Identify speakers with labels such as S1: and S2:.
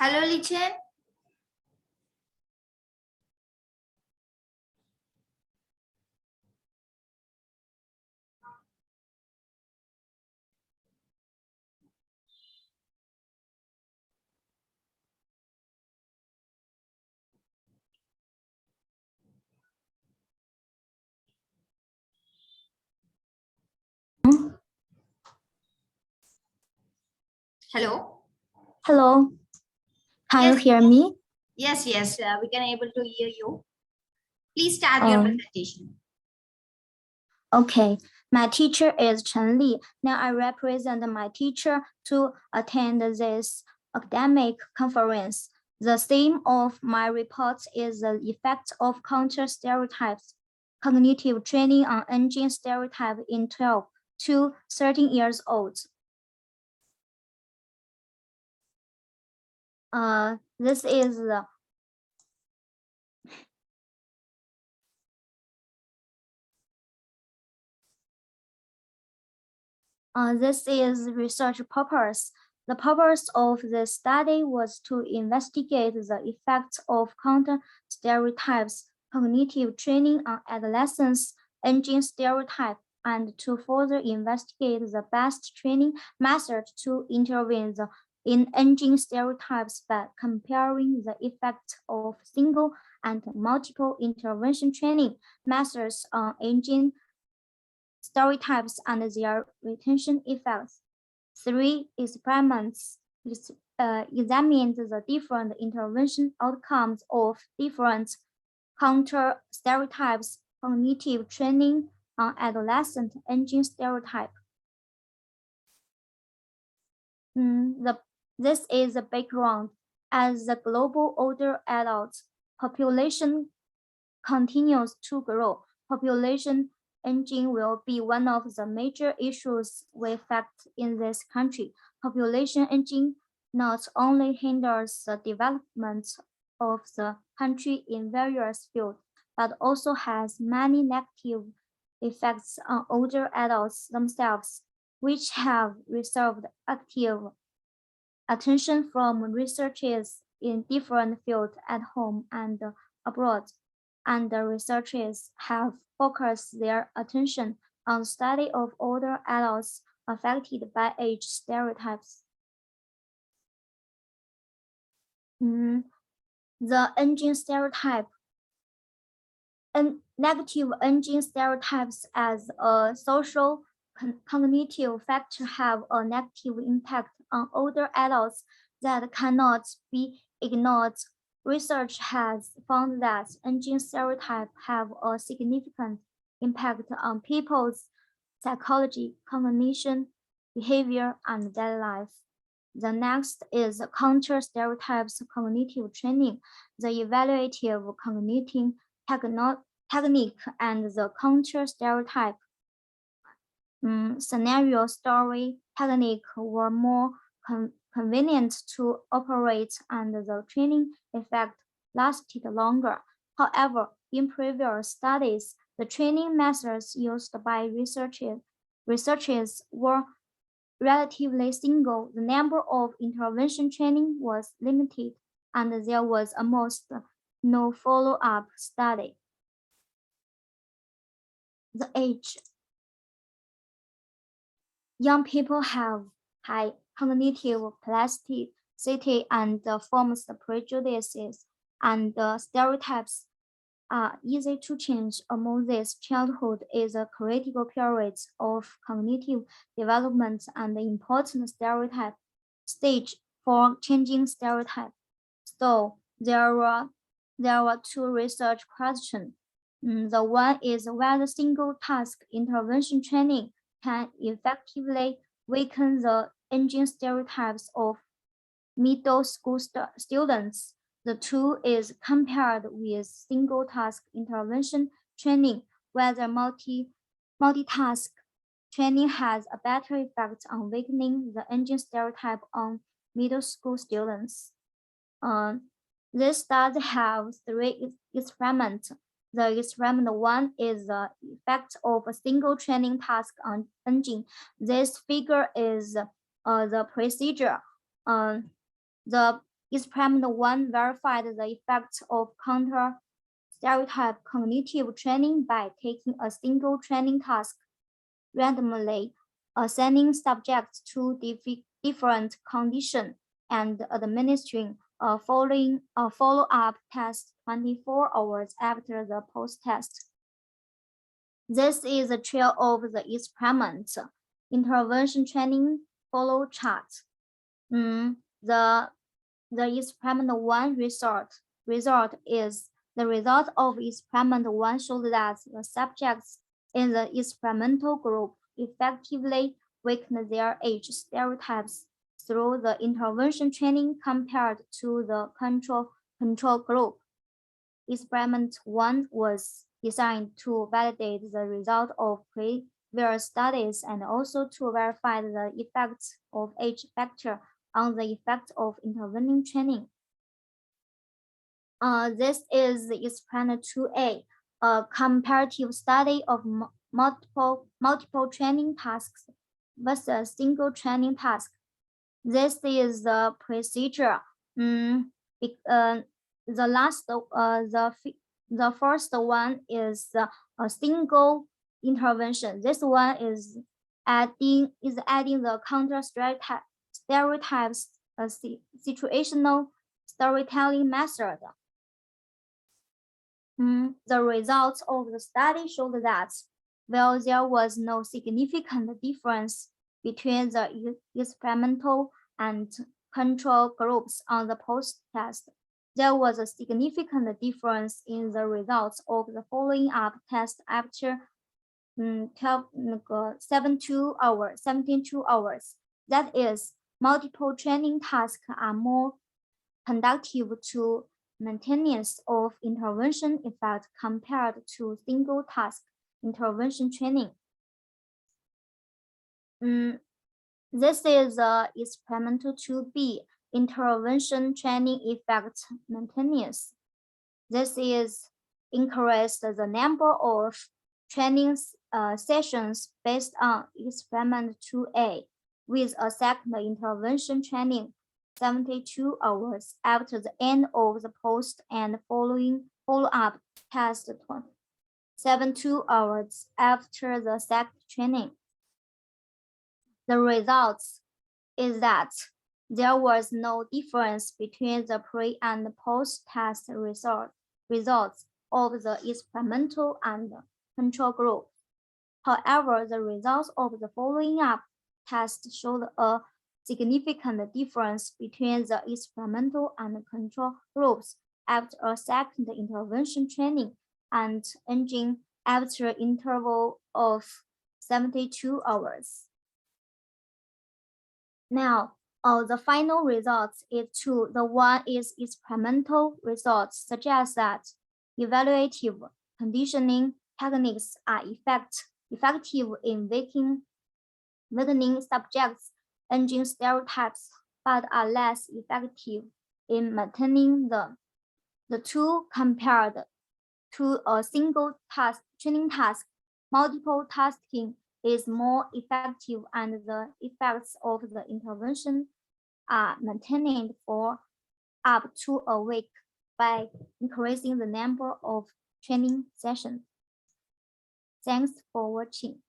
S1: Hello, Chen. Hello.
S2: Hello, can you
S1: Yes,
S2: hear me?
S1: yes. We can able to hear you. Please start your presentation.
S2: Okay, my teacher is Chen Li. Now I represent my teacher to attend this academic conference. The theme of my report is the effects of counter-stereotypes, cognitive training on engine stereotype in 12 to 13 years old. This is the This is research purpose. The purpose of this study was to investigate the effects of counter-stereotypes, cognitive training on adolescents, engine stereotype, and to further investigate the best training method to intervene in engine stereotypes by comparing the effects of single and multiple intervention training methods on engine stereotypes and their retention effects. 3 experiments examined the different intervention outcomes of different counter stereotypes, cognitive training on adolescent engine stereotype. This is the background. As the global older adult population continues to grow, population aging will be one of the major issues we face in this country. Population aging not only hinders the development of the country in various fields, but also has many negative effects on older adults themselves, which have received active attention from researchers in different fields at home and abroad. And the researchers have focused their attention on the study of older adults affected by age stereotypes. The engine stereotype and negative engine stereotypes as a social cognitive factor have a negative impact on older adults that cannot be ignored. Research has found that engine stereotypes have a significant impact on people's psychology, cognition, behavior, and daily life. The next is counter-stereotypes cognitive training, the evaluative cognitive technique and the counter-stereotype scenario story technique were more convenient to operate and the training effect lasted longer. However, in previous studies, the training methods used by researchers were relatively single. The number of intervention training was limited, and there was almost no follow-up study. The age. Young people have high cognitive plasticity and forms prejudices and stereotypes are easy to change. Among this, childhood is a critical period of cognitive development and the important stereotype stage for changing stereotype. So there were two research questions. The one is whether single task intervention training can effectively weaken the engine stereotypes of middle school students. The two is compared with single task intervention training, whether multitask training has a better effect on weakening the engine stereotype on middle school students. This study has 3 experiments. The experiment 1 is the effect of a single training task on engine. This figure is the procedure. The Experiment 1 verified the effects of counter-stereotype cognitive training by taking a single training task, randomly assigning subjects to different conditions, and administering a follow-up test 24 hours after the post-test. This is a trail of the experiment. Intervention training follow chart. The experiment 1 result is the result of experiment 1 showed that the subjects in the experimental group effectively weakened their age stereotypes through the intervention training compared to the control group. Experiment 1 was designed to validate the result of previous studies and also to verify the effects of age factor on the effect of intervening training. This is the experiment 2A, a comparative study of multiple training tasks versus single training task. This is the procedure. The first one is a single intervention. This one is adding the counter-stereotypes situational storytelling method. The results of the study showed that while there was no significant difference between the experimental and control groups on the post-test, there was a significant difference in the results of the following up test after 72 hours. That is, multiple training tasks are more conducive to maintenance of intervention effect compared to single task intervention training. This is experimental 2B, intervention training effect maintenance. This is increased the number of training sessions based on experiment 2A with a second intervention training 72 hours after the end of the post and follow-up test 72 hours after the second training. The results is that there was no difference between the pre and post-test results of the experimental and control group. However, the results of the following-up test showed a significant difference between the experimental and control groups after a second intervention training and ending after an interval of 72 hours. Now, the final results is two. The one is experimental results suggest that evaluative conditioning techniques are effective in weakening subjects' engine stereotypes, but are less effective in maintaining them. The two compared to a single training task, multiple tasking is more effective and the effects of the intervention are maintained for up to a week by increasing the number of training sessions. Thanks for watching.